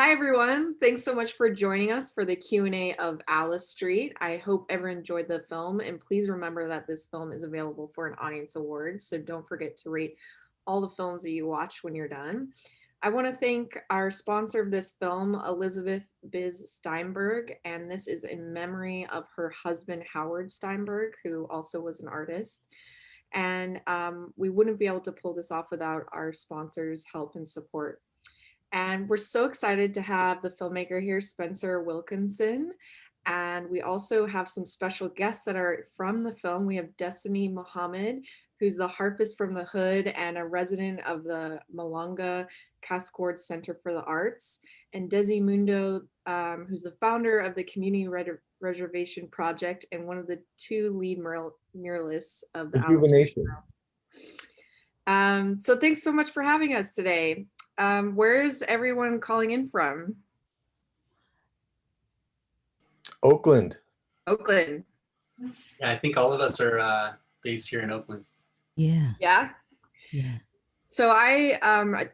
Hi, everyone. Thanks so much for joining us for the Q&A of Alice Street. I hope everyone enjoyed the film, and please remember that this film is available for an audience award, so don't forget to rate all the films that you watch when you're done. I want to thank our sponsor of this film, Elizabeth Biz Steinberg, and this is in memory of her husband, Howard Steinberg, who also was an artist. And we wouldn't be able to pull this off without our sponsors' help and support. And we're so excited to have the filmmaker here, Spencer Wilkinson. And we also have some special guests that are from the film. We have Destiny Mohammed, who's the harpist from the Hood and a resident of the Malanga Cascord Center for the Arts, and Desi Mundo, who's the founder of the Community Reservation Project and one of the two lead muralists of the Alice Street Rejuvenation. So thanks so much for having us today. Where's everyone calling in from? Oakland. Oakland. Yeah, I think all of us are based here in Oakland. Yeah. Yeah. Yeah. So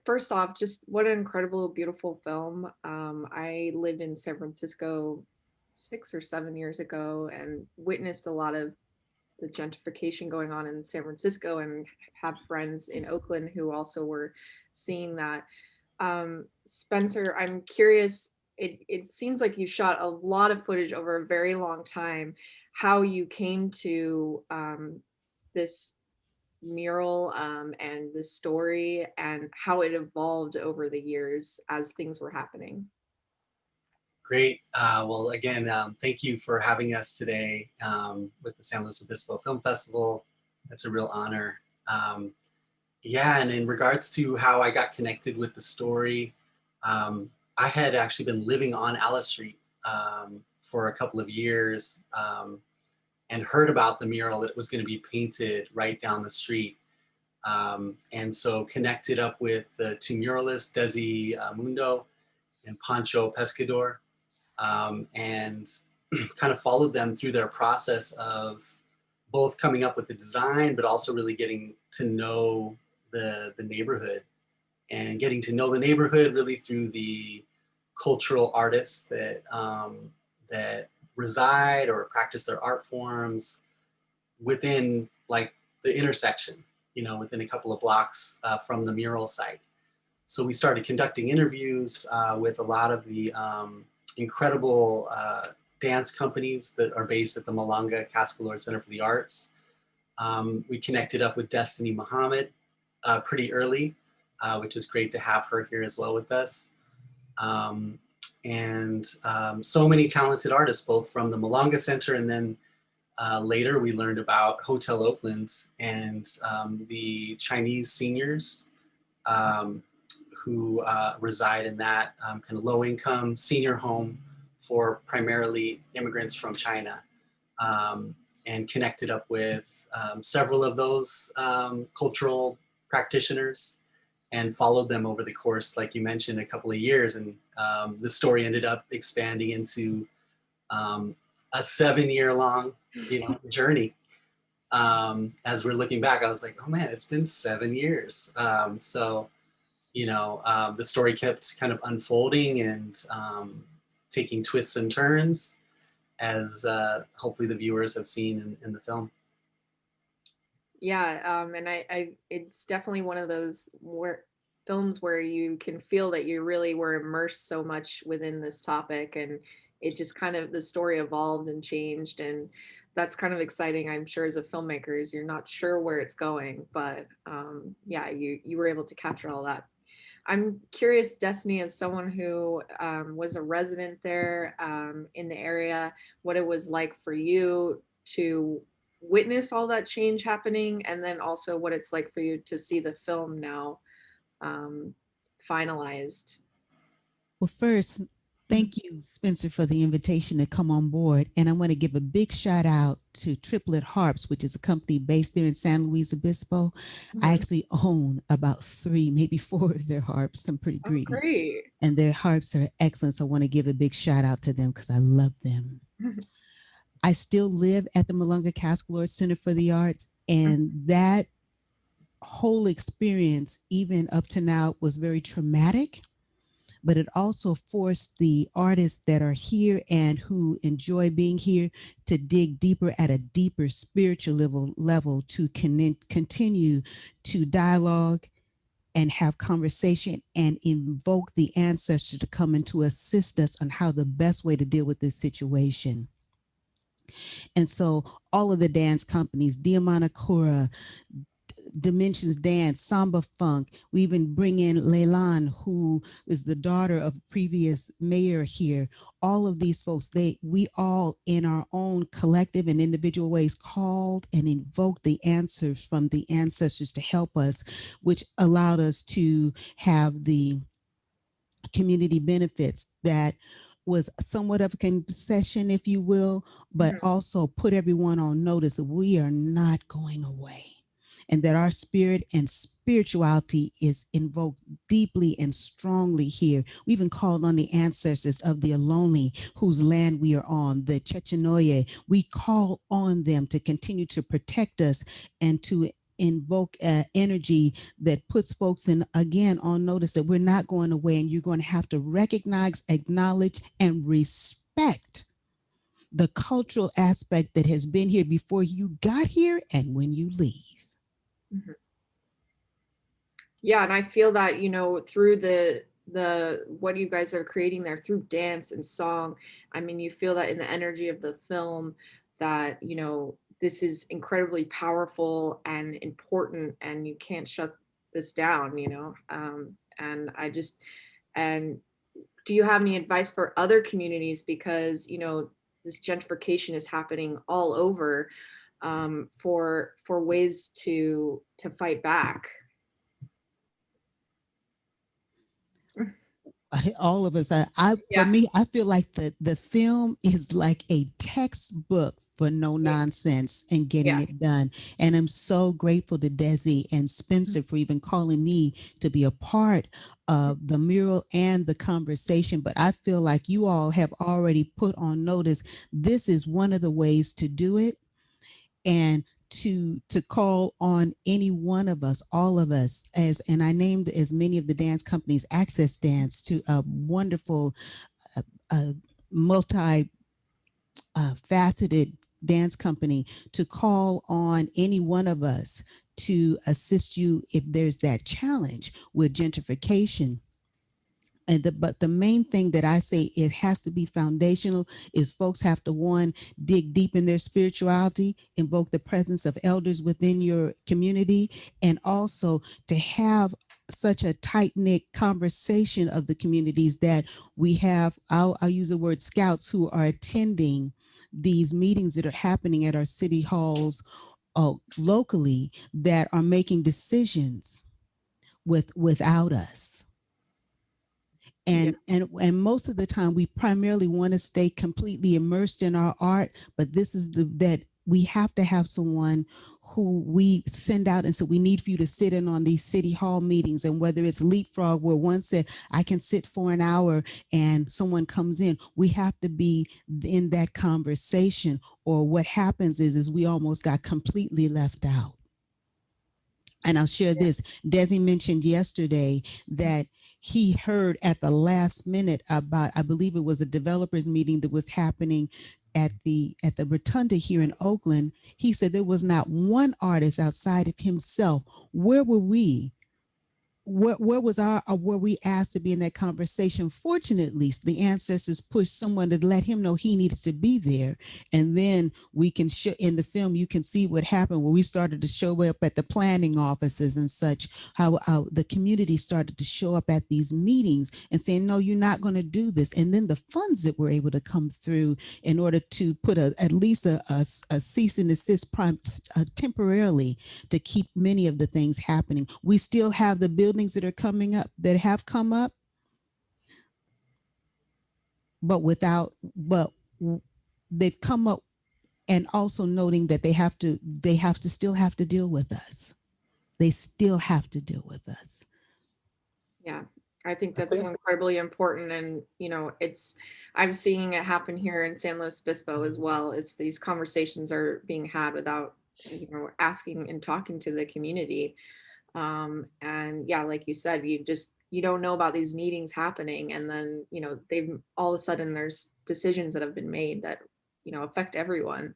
first off, just what an incredible, beautiful film. I lived in San Francisco 6 or 7 years ago and witnessed a lot of the gentrification going on in San Francisco, and have friends in Oakland who also were seeing that. Spencer, I'm curious, it seems like you shot a lot of footage over a very long time, how you came to this mural and the story and how it evolved over the years as things were happening. Great. Well, again, thank you for having us today with the San Luis Obispo Film Festival. It's a real honor. Yeah, and in regards to how I got connected with the story, I had actually been living on Alice Street for a couple of years and heard about the mural that was going to be painted right down the street. And so connected up with the two muralists, Desi Mundo and Pancho Pescador, and kind of followed them through their process of both coming up with the design, but also really getting to know the neighborhood, and getting to know the neighborhood really through the cultural artists that that reside or practice their art forms within like the intersection, you know, within a couple of blocks from the mural site. So we started conducting interviews with a lot of the incredible dance companies that are based at the Malanga Cascolor Center for the Arts. We connected up with Destiny Mohammed pretty early, which is great to have her here as well with us. And so many talented artists, both from the Malanga Center, and then later we learned about Hotel Oakland and the Chinese seniors who reside in that kind of low-income senior home for primarily immigrants from China, and connected up with several of those cultural practitioners and followed them over the course, like you mentioned, a couple of years. And the story ended up expanding into a 7-year-long, journey. As we're looking back, I was like, oh man, it's been 7 years. So, the story kept kind of unfolding and taking twists and turns, as hopefully the viewers have seen in the film. Yeah, and it's definitely one of those films where you can feel that you really were immersed so much within this topic, and it just kind of, the story evolved and changed, and that's kind of exciting. I'm sure as a filmmaker, you're not sure where it's going, but yeah, you were able to capture all that. I'm curious, Destiny, as someone who was a resident there in the area, what it was like for you to witness all that change happening, and then also what it's like for you to see the film now finalized. Well, first, thank you, Spencer, for the invitation to come on board. And I want to give a big shout out to Triplet Harps, which is a company based there in San Luis Obispo. I actually own about 3, maybe 4 of their harps. I'm pretty greedy. Great. And their harps are excellent. So I want to give a big shout out to them because I love them. I still live at the Malanga Cascolor Center for the Arts, and that whole experience, even up to now, was very traumatic. but it also forced the artists that are here and who enjoy being here to dig deeper at a deeper spiritual level to continue to dialogue and have conversation and invoke the ancestors to come and to assist us on how the best way to deal with this situation. And so all of the dance companies, Diamanakura, Dimensions Dance, Samba Funk. We even bring in Leilan, who is the daughter of previous mayor here. All of these folks, we all in our own collective and individual ways called and invoked the answers from the ancestors to help us, which allowed us to have the community benefits that was somewhat of a concession, if you will, but also put everyone on notice that we are not going away and that our spirit and spirituality is invoked deeply and strongly here. We even called on the ancestors of the Ohlone, whose land we are on, the Chechenoye. We call on them to continue to protect us and to invoke energy that puts folks in again on notice that we're not going away, and you're going to have to recognize, acknowledge, and respect the cultural aspect that has been here before you got here and when you leave. Mm-hmm. Yeah, and I feel that, you know, through the what you guys are creating there through dance and song, I mean, you feel that in the energy of the film that, you know, this is incredibly powerful and important and you can't shut this down, you know. And I just and do you have any advice for other communities, because, you know, this gentrification is happening all over, for ways to fight back? All of us, I for Yeah. me, I feel like the film is like a textbook for no Yeah. nonsense and getting Yeah. it done. And I'm so grateful to Desi and Spencer for even calling me to be a part of the mural and the conversation. But I feel like you all have already put on notice this is one of the ways to do it, and to call on any one of us, all of us, as and I named as many of the dance companies, Access Dance, to a wonderful multi faceted dance company, to call on any one of us to assist you if there's that challenge with gentrification. But the main thing that I say it has to be foundational is folks have to, one, dig deep in their spirituality, invoke the presence of elders within your community, and also to have such a tight-knit conversation of the communities that we have. I'll use the word scouts who are attending these meetings that are happening at our city halls locally, that are making decisions without us. Yeah. And most of the time we primarily want to stay completely immersed in our art, but this is that we have to have someone who we send out and so we need for you to sit in on these city hall meetings. And whether it's leapfrog where one said I can sit for an hour and someone comes in, we have to be in that conversation, or what happens is we almost got completely left out. And I'll share this. Desi mentioned yesterday that he heard at the last minute about, I believe it was a developers meeting that was happening at the Rotunda here in Oakland. He said there was not one artist outside of himself. Where were we? Where was were we asked to be in that conversation? Fortunately, the ancestors pushed someone to let him know he needed to be there. And then we can show in the film, you can see what happened when we started to show up at the planning offices and such, how the community started to show up at these meetings and saying, no, you're not going to do this. And then the funds that were able to come through in order to put at least a cease and desist temporarily to keep many of the things happening. We still have the buildings that are coming up, that have come up, but they've come up, and also noting that they have to still have to deal with us. They still have to deal with us. Yeah, I think that's so incredibly important. And, you know, I'm seeing it happen here in San Luis Obispo as well. It's these conversations are being had without, you know, asking and talking to the community. And yeah, like you said, you you don't know about these meetings happening, and then they've all of a sudden there's decisions that have been made that affect everyone.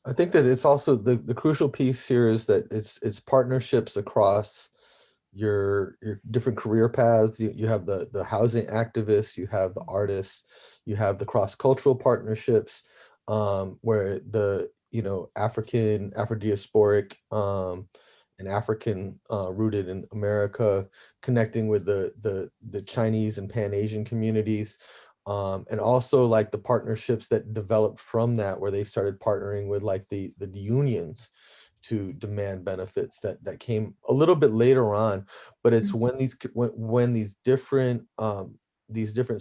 I think that it's also the crucial piece here is that it's partnerships across your different career paths. You have the housing activists, you have the artists, you have the cross-cultural partnerships, where the Afro diasporic, and African rooted in America, connecting with the Chinese and Pan Asian communities. And also like the partnerships that developed from that, where they started partnering with like the unions to demand benefits, that came a little bit later on. But it's when when these different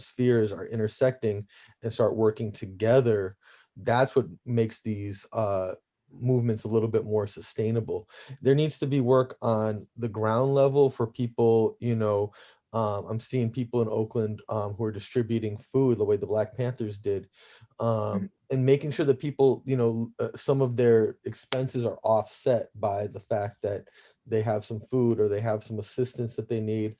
spheres are intersecting and start working together, that's what makes these movements a little bit more sustainable. There needs to be work on the ground level for people, I'm seeing people in Oakland, who are distributing food the way the Black Panthers did, and making sure that people, some of their expenses are offset by the fact that they have some food or they have some assistance that they need.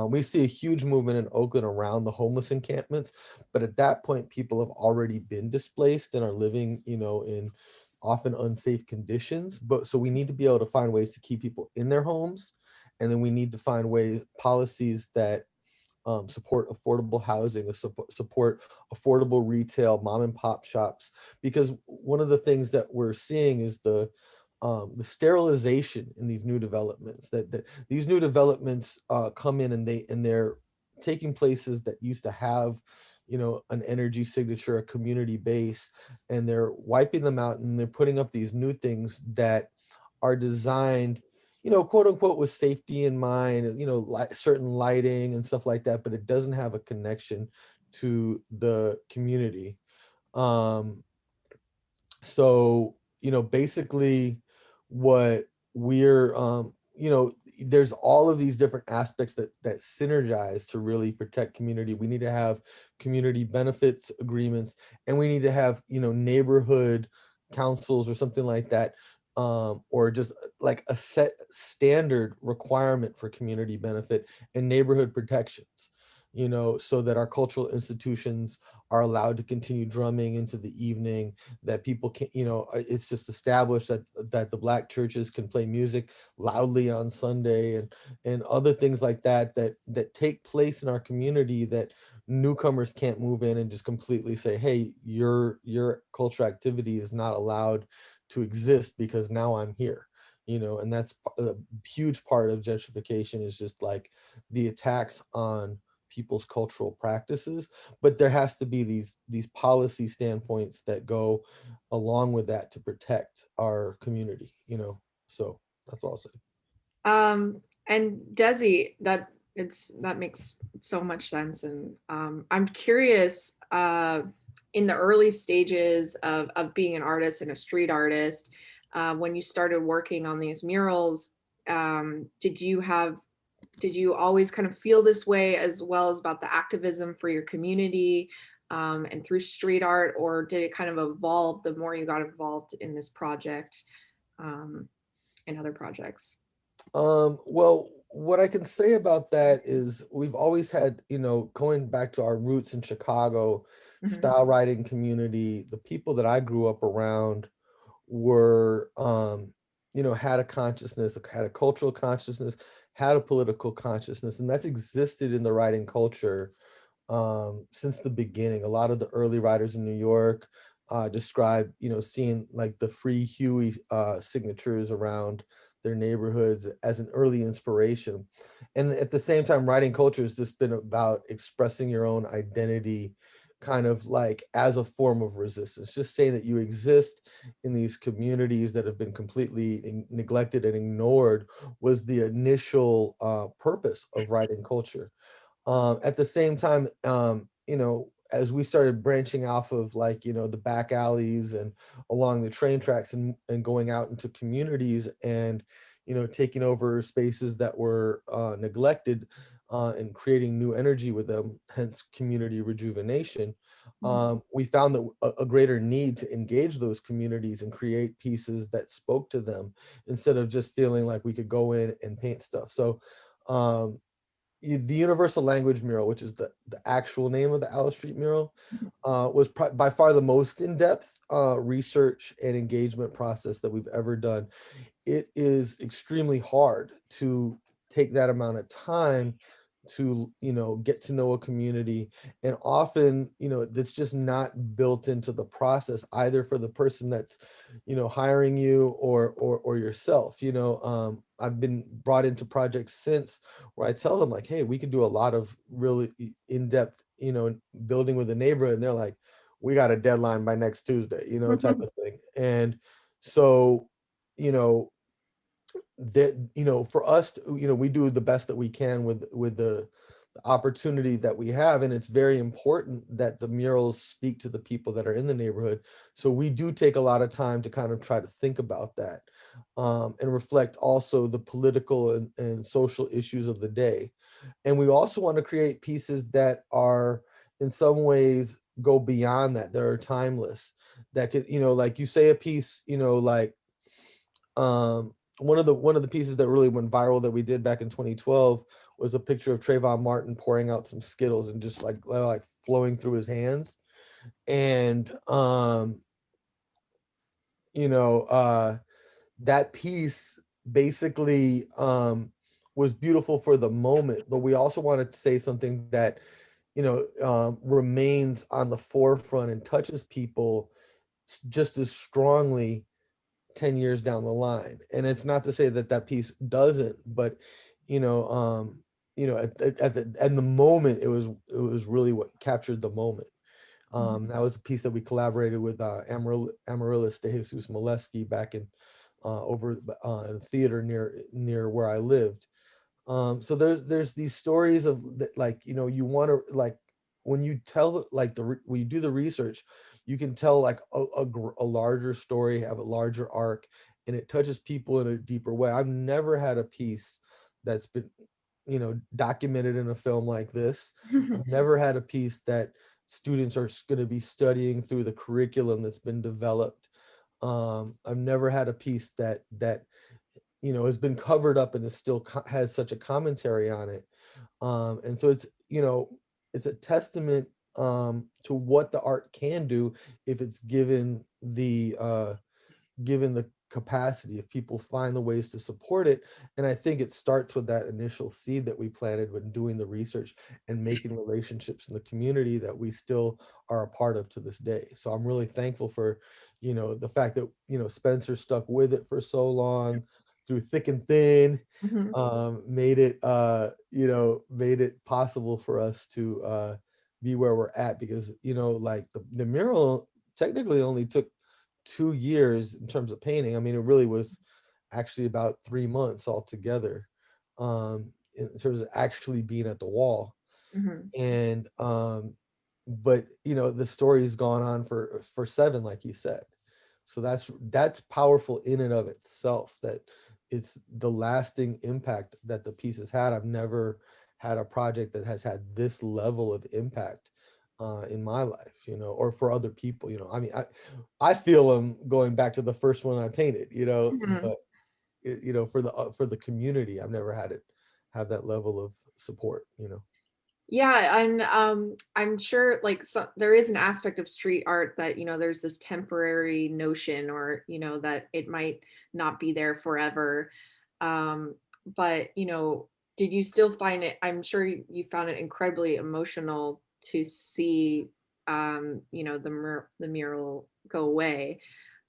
We see a huge movement in Oakland around the homeless encampments, but at that point, people have already been displaced and are living, in often unsafe conditions. But so we need to be able to find ways to keep people in their homes, and then we need to find ways, policies that support affordable housing, support affordable retail, mom and pop shops. Because one of the things that we're seeing is the sterilization in these new developments. That these new developments come in, and they're taking places that used to have, an energy signature, a community base, and they're wiping them out, and they're putting up these new things that are designed, quote unquote, with safety in mind, certain lighting and stuff like that, but it doesn't have a connection to the community. Um, so, basically what we're, there's all of these different aspects that synergize to really protect community. We need to have community benefits agreements, and we need to have, neighborhood councils or something like that, or just like a set standard requirement for community benefit and neighborhood protections, so that our cultural institutions are allowed to continue drumming into the evening, that people can, it's just established that the Black churches can play music loudly on Sunday, and other things like that take place in our community, that newcomers can't move in and just completely say, hey, your cultural activity is not allowed to exist because now I'm here. And that's a huge part of gentrification, is just like the attacks on people's cultural practices. But there has to be these policy standpoints that go along with that to protect our community. So that's all I'll say. And Desi, that makes so much sense. And I'm curious, in the early stages of being an artist and a street artist, when you started working on these murals, did you always kind of feel this way as well as about the activism for your community, and through street art, or did it kind of evolve the more you got involved in this project, and other projects? Well, what I can say about that is we've always had, going back to our roots in Chicago, Mhm. style writing community, the people that I grew up around were, had a consciousness, had a cultural consciousness, had a political consciousness, and that's existed in the writing culture since the beginning. A lot of the early writers in New York describe, seeing like the Free Huey signatures around their neighborhoods as an early inspiration. And at the same time, writing culture has just been about expressing your own identity, kind of like as a form of resistance, just saying that you exist in these communities that have been completely neglected and ignored was the initial purpose of writing culture. At the same time, as we started branching off of like, the back alleys and along the train tracks, and going out into communities, and, taking over spaces that were neglected, and creating new energy with them, hence community rejuvenation, we found that a greater need to engage those communities and create pieces that spoke to them, instead of just feeling like we could go in and paint stuff. So, um, the Universal Language mural, which is the actual name of the Alice Street mural, Mhm. was by far the most in-depth research and engagement process that we've ever done. It is extremely hard to take that amount of time to, get to know a community, and often, that's just not built into the process, either for the person that's, hiring you, or yourself. I've been brought into projects since, where I tell them, like, hey, we could do a lot of really in-depth, building with the neighborhood, and they're like, we got a deadline by next Tuesday, type of thing. And so, you know that, for us to, we do the best that we can with the opportunity that we have, and it's very important that the murals speak to the people that are in the neighborhood. So we do take a lot of time to kind of try to think about that, and reflect also the political and social issues of the day. And we also want to create pieces that are, in some ways, go beyond that, that are timeless, that could, like you say a piece, like, one of the pieces that really went viral that we did back in 2012 was a picture of Trayvon Martin pouring out some Skittles and just like flowing through his hands. And you know, that piece basically was beautiful for the moment, but we also wanted to say something that, remains on the forefront and touches people just as strongly 10 years down the line. And it's not to say that that piece doesn't, but, you know, at the moment, it was really what captured the moment. That was a piece that we collaborated with Amaryllis de Jesus Molesky back in over in a theater near where I lived. So there's these stories of like, you want to, like, when you tell, like, when you do the research, you can tell like a larger story, have a larger arc, and it touches people in a deeper way. I've never had a piece that's been, documented in a film like this. I've never had a piece that students are going to be studying through the curriculum that's been developed. I've never had a piece that has been covered up and is still has such a commentary on it. And so it's a testament to what the art can do if it's given the capacity, if people find the ways to support it. And I think it starts with that initial seed that we planted when doing the research and making relationships in the community that we still are a part of to this day. So I'm really thankful for, the fact that, Spencer stuck with it for so long through thick and thin, Mhm. made it possible for us to be where we're at, because, like the mural technically only took 2 years in terms of painting. I mean, it really was actually about 3 months altogether, in terms of actually being at the wall. Mhm. And but the story's gone on for 7, like you said. So that's powerful in and of itself, that it's the lasting impact that the piece has had. I've never had a project that has had this level of impact in my life, or for other people. I mean, I feel them going back to the first one I painted, Mhm. but for the community, I've never had it have that level of support. Yeah, and I'm sure like there is an aspect of street art that, there's this temporary notion, or, that it might not be there forever. Um, but, did you still find it, I'm sure you found it incredibly emotional to see, the mural go away.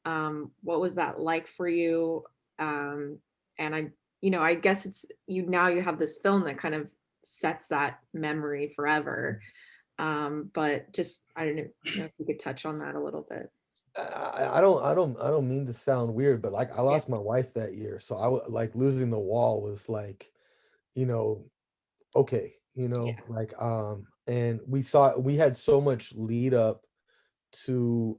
What was that like for you? And I guess it's now you have this film that kind of sets that memory forever. But just I don't know if you could touch on that a little bit. I don't mean to sound weird, but like, I Yeah. lost my wife that year, so like, losing the wall was like, you know okay, Yeah. like, and we had so much lead up to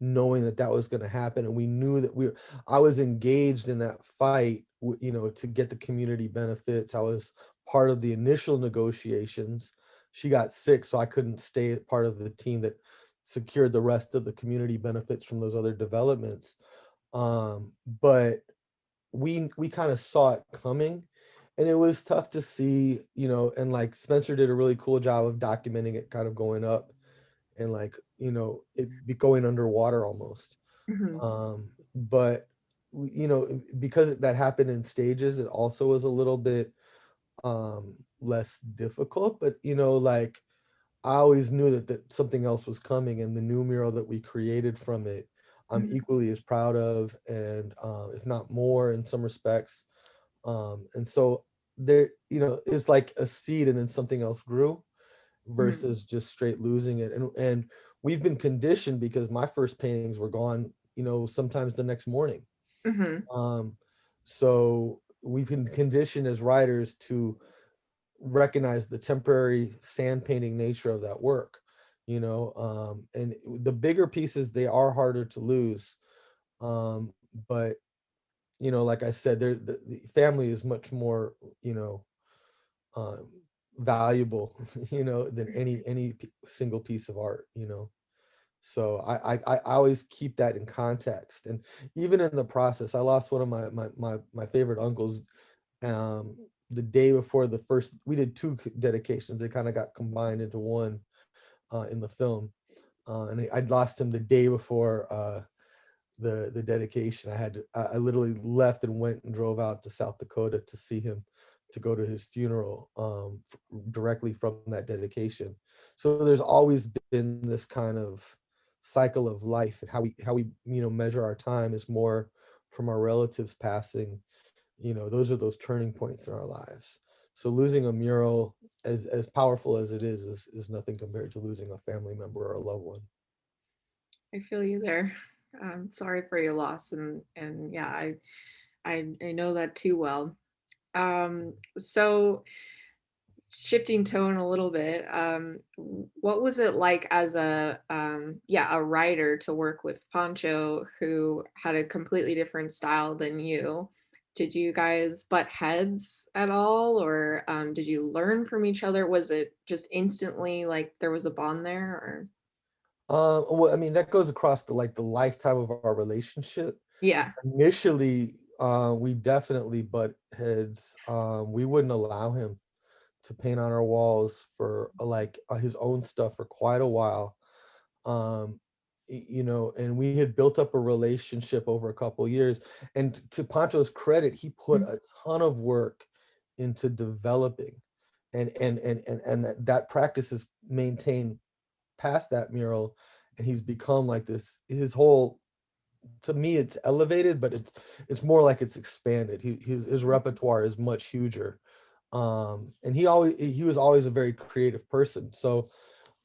knowing that that was going to happen, and we knew that I was engaged in that fight, to get the community benefits. I was part of the initial negotiations. She got sick, so I couldn't stay part of the team that secured the rest of the community benefits from those other developments. But we kind of saw it coming, and it was tough to see, and like Spencer did a really cool job of documenting it kind of going up and like, it be going underwater almost. Mhm. But because that happened in stages, it also was a little bit less difficult. But like I always knew that something else was coming, and the new mural that we created from it, I'm Mhm. equally as proud of, and if not more in some respects. And so there, it's like a seed and then something else grew Mhm. versus just straight losing it. And we've been conditioned because my first paintings were gone, sometimes the next morning. Mhm. Um, so we've been conditioned as writers to recognize the temporary sand painting nature of that work, and the bigger pieces, they are harder to lose. But like I said, the family is much more, um, valuable, than any single piece of art, So I always keep that in context, and even in the process, I lost one of my favorite uncles, um, the day before the first. We did two dedications; they kind of got combined into one in the film, and I'd lost him the day before the dedication. I literally left and went and drove out to South Dakota to see him, to go to his funeral, directly from that dedication. So there's always been this kind of cycle of life, and how we measure our time is more from our relatives passing. Those are those turning points in our lives. So losing a mural, as powerful as it is nothing compared to losing a family member or a loved one. I feel you there. I'm sorry for your loss, and yeah, I know that too well. So shifting tone a little bit, what was it like as a yeah, a writer to work with Pancho, who had a completely different style than you? Did you guys butt heads at all, or did you learn from each other? Was it just instantly like there was a bond there, or Well, I mean, that goes across the lifetime of our relationship. yeah? Initially, we definitely butt heads. We wouldn't allow him to paint on our walls for his own stuff for quite a while. Um, and we had built up a relationship over a couple years. And to Pancho's credit, he put Mhm. a ton of work into developing, and that practice is maintained past that mural, and he's become like this. His whole, to me, it's elevated, but it's more like it's expanded. His repertoire is much huger. And he was always a very creative person. So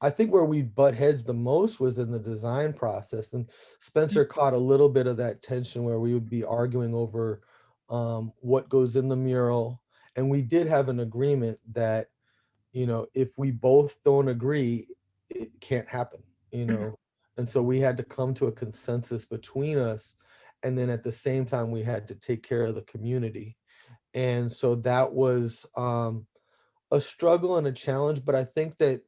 I think where we butt heads the most was in the design process, and Spencer caught a little bit of that tension where we would be arguing over what goes in the mural. And we did have an agreement that, if we both don't agree, it can't happen, you Mhm. know. And so we had to come to a consensus between us, and then at the same time we had to take care of the community. And so that was a struggle and a challenge, but I think that,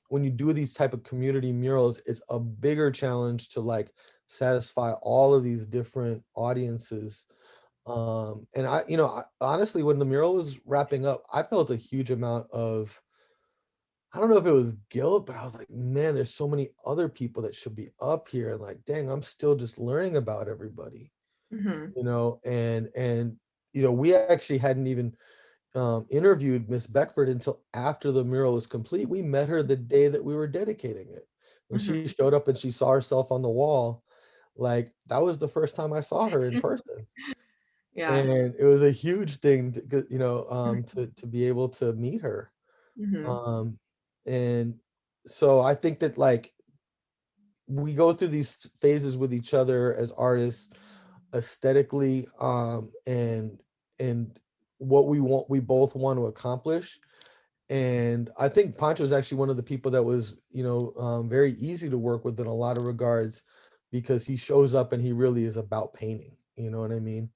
when you do these type of community murals, it's a bigger challenge to like satisfy all of these different audiences. And honestly, when the mural was wrapping up, I felt a huge amount of, I don't know if it was guilt, but I was like, man, there's so many other people that should be up here. And like, dang, I'm still just learning about everybody, Mhm. and we actually hadn't even interviewed Miss Beckford until after the mural was complete. We met her the day that we were dedicating it. When Mhm. she showed up and she saw herself on the wall, like that was the first time I saw her in person. Yeah. And it was a huge thing to, 'cause, Mhm. to be able to meet her. Mhm. Um, and so I think that like we go through these phases with each other as artists, aesthetically, and what we both want to accomplish. And I think Pancho is actually one of the people that was, very easy to work with in a lot of regards, because he shows up and he really is about painting. You know what I mean?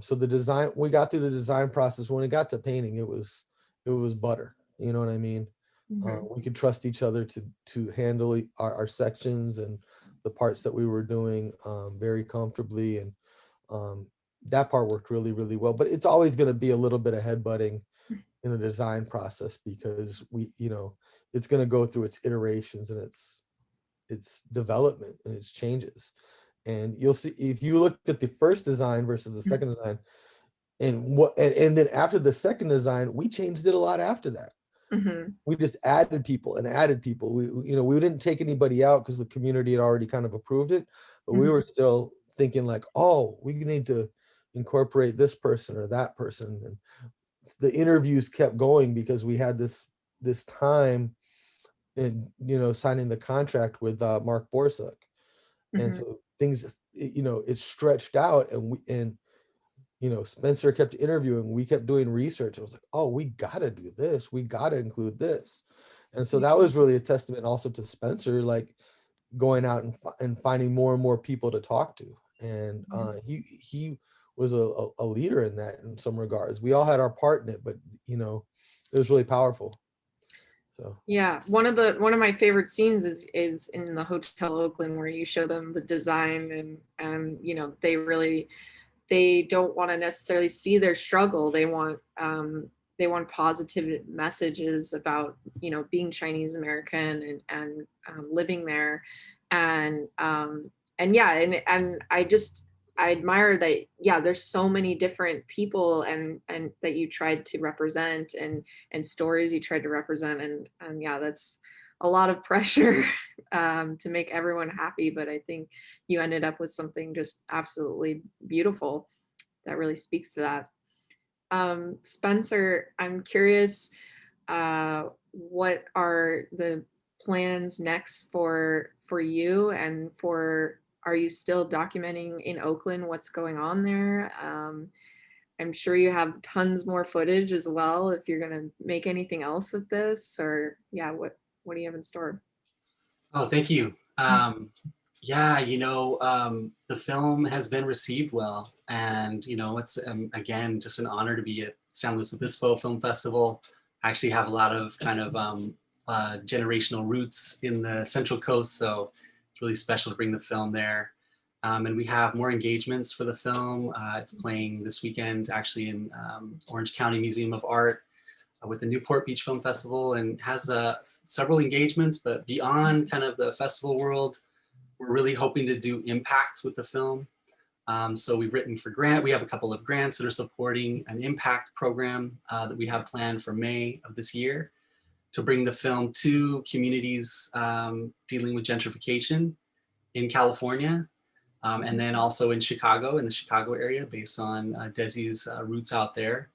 So the design, we got through the design process. When it got to painting, it was butter. You know what I mean? Mhm. We could trust each other to handle our sections and the parts that we were doing very comfortably. And um, that part worked really, really well. But it's always going to be a little bit of headbutting in the design process, because it's going to go through its iterations and its development and its changes. And you'll see, if you looked at the first design versus the second design, and then after the second design, we changed it a lot after that. Mm-hmm. We just added people and added people. We didn't take anybody out because the community had already kind of approved it, but we were still thinking like, oh, we need to incorporate this person or that person. And the interviews kept going because we had this time in signing the contract with Mark Borsuk. And Mm-hmm. so things just it stretched out, and Spencer kept interviewing, we kept doing research. I was like, oh, we gotta do this, we gotta include this. And so that was really a testament also to Spencer, like going out and finding more and more people to talk to. And he was a leader in that in some regards. We all had our part in it, but it was really powerful. So Yeah, one of my favorite scenes is in the Hotel Oakland, where you show them the design, and they don't want to necessarily see their struggle. They want positive messages about being Chinese American and living there, and yeah, and I admire that. Yeah, there's so many different people and that you tried to represent, and stories you tried to represent, and yeah, that's a lot of pressure to make everyone happy, but I think you ended up with something just absolutely beautiful that really speaks to that. Spencer, I'm curious, what are the plans next for you, and are you still documenting in Oakland what's going on there? I'm sure you have tons more footage as well, if you're going to make anything else with this, or yeah, what do you have in store? Oh, thank you. Yeah, the film has been received well, and it's again just an honor to be at San Luis Obispo Film Festival. I actually have a lot of kind of generational roots in the Central Coast, so it's really special to bring the film there. And we have more engagements for the film. It's playing this weekend, actually, in Orange County Museum of Art with the Newport Beach Film Festival, and has several engagements. But beyond kind of the festival world, we're really hoping to do impact with the film. So we've written for grant. We have a couple of grants that are supporting an impact program that we have planned for May of this year to bring the film to communities dealing with gentrification in California, and then also in Chicago, in the Chicago area, based on Desi's roots out there.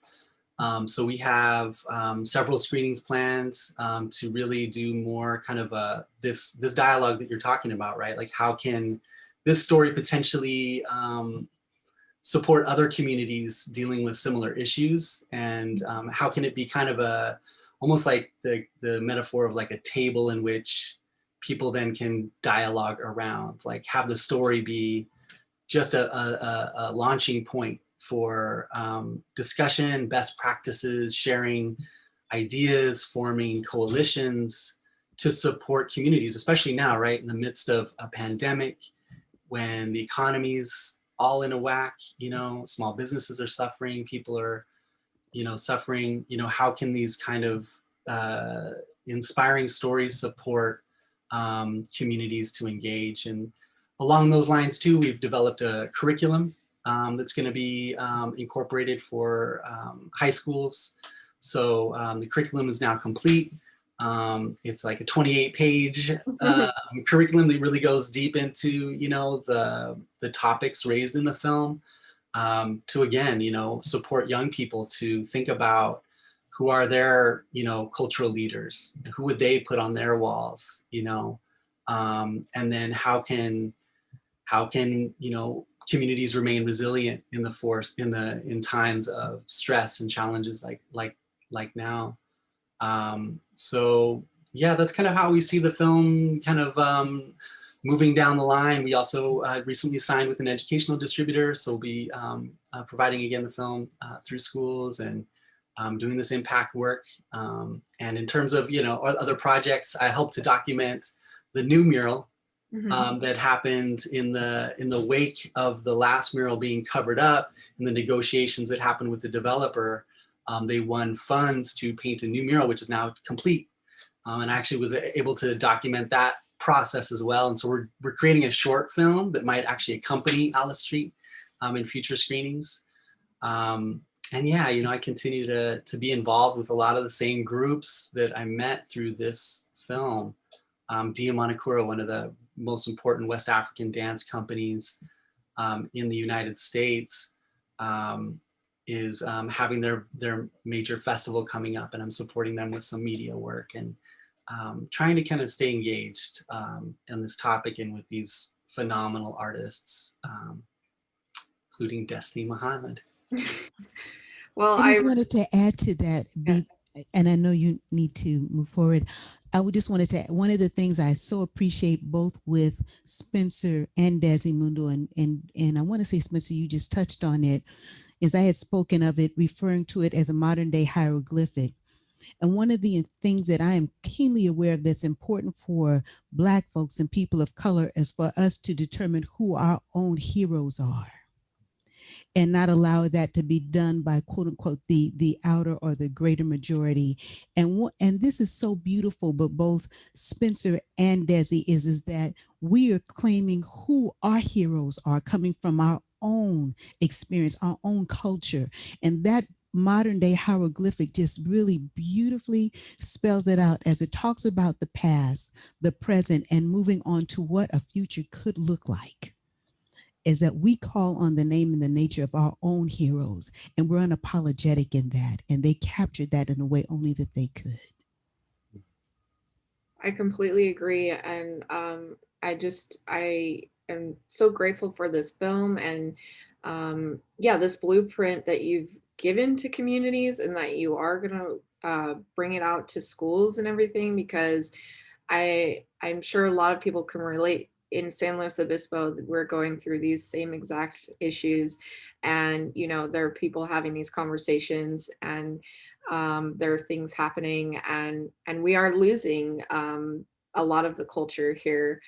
So we have several screenings planned to really do more kind of this dialogue that you're talking about, right? Like, how can this story potentially support other communities dealing with similar issues, and how can it be kind of almost like the metaphor of like a table in which people then can dialogue around, like have the story be just a launching point for discussion, best practices, sharing ideas, forming coalitions to support communities, especially now, right, in the midst of a pandemic, when the economy's all in a whack, small businesses are suffering, people are, suffering, how can these kind of inspiring stories support communities to engage? And along those lines too, we've developed a curriculum that's going to be incorporated for high schools. So the curriculum is now complete. It's like a 28-page curriculum that really goes deep into, the topics raised in the film, to again, support young people to think about who are their, cultural leaders, who would they put on their walls, and then how can communities remain resilient in times of stress and challenges like now. So yeah, that's kind of how we see the film kind of moving down the line. We also recently signed with an educational distributor, so we'll be providing again the film through schools and doing this impact work. And in terms of other projects, I help to document the new mural that happened in the wake of the last mural being covered up, and the negotiations that happened with the developer. They won funds to paint a new mural, which is now complete. And I actually was able to document that process as well. And so we're creating a short film that might actually accompany Alice Street in future screenings. And yeah, you know, I continue to be involved with a lot of the same groups that I met through this film. Diamanakura, one of the most important West African dance companies in the United States, is having their major festival coming up, and I'm supporting them with some media work and trying to kind of stay engaged in this topic and with these phenomenal artists, including Destiny Muhammad. Well, I just wanted to add to that, and I know you need to move forward. I would just wanted to, one of the things I so appreciate both with Spencer and Desimundo, and I want to say, Spencer, you just touched on it, is I had spoken of it, referring to it as a modern day hieroglyphic. And one of the things that I am keenly aware of that's important for Black folks and people of color is for us to determine who our own heroes are, and not allow that to be done by quote unquote the outer or the greater majority. And this is so beautiful, but both Spencer and Desi is that we are claiming who our heroes are, coming from our own experience, our own culture. And that modern day hieroglyphic just really beautifully spells it out as it talks about the past, the present, and moving on to what a future could look like. Is that we call on the name and the nature of our own heroes, and we're unapologetic in that, and they captured that in a way only that they could. I completely agree, and I am so grateful for this film, and yeah, this blueprint that you've given to communities, and that you are gonna bring it out to schools and everything, because I'm sure a lot of people can relate. In San Luis Obispo, we're going through these same exact issues, and you know, there are people having these conversations, and there are things happening, and we are losing a lot of the culture here,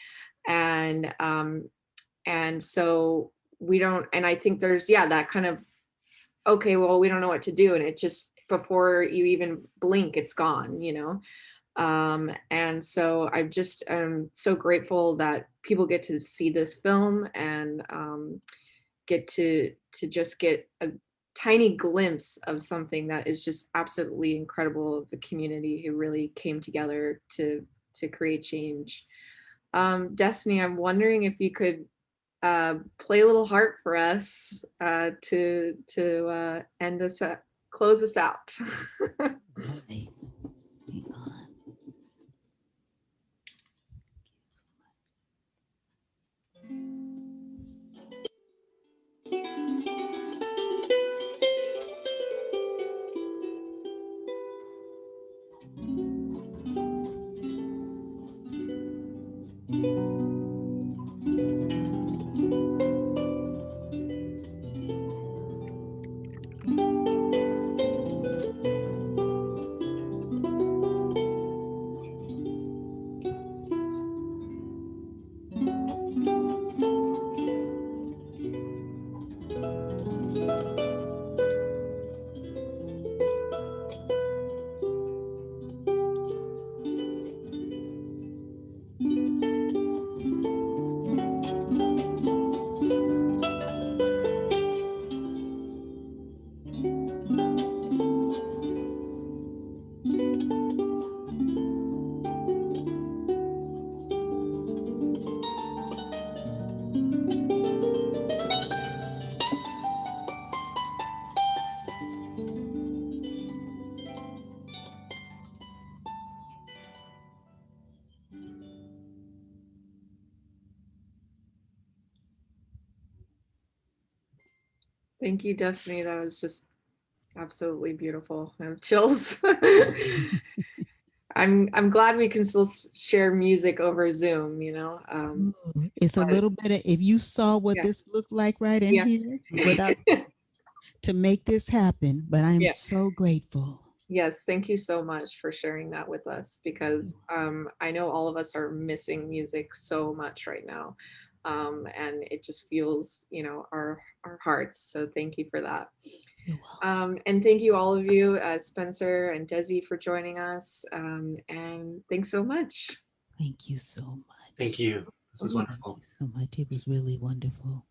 and so we don't. And I think there's, yeah, that kind of, okay, well, we don't know what to do, and it just, before you even blink, it's gone, you know. And so I just am so grateful that people get to see this film, and get to just get a tiny glimpse of something that is just absolutely incredible, of a community who really came together to create change. Destiny, I'm wondering if you could play a little heart for us to end us up, close us out. Hang on. Thank you, Destiny. That was just absolutely beautiful. I have chills. I'm glad we can still share music over Zoom, you know. It's a little bit of, if you saw what Yeah. this looked like right in here, without to make this happen, but I'm so grateful. Yes, thank you so much for sharing that with us because I know all of us are missing music so much right now. And it just fuels, our hearts. So thank you for that. You're welcome. And thank you all of you, Spencer and Desi, for joining us. And thanks so much. Thank you so Thank much. you. This is Mhm. Thank you wonderful. so much. It was really wonderful.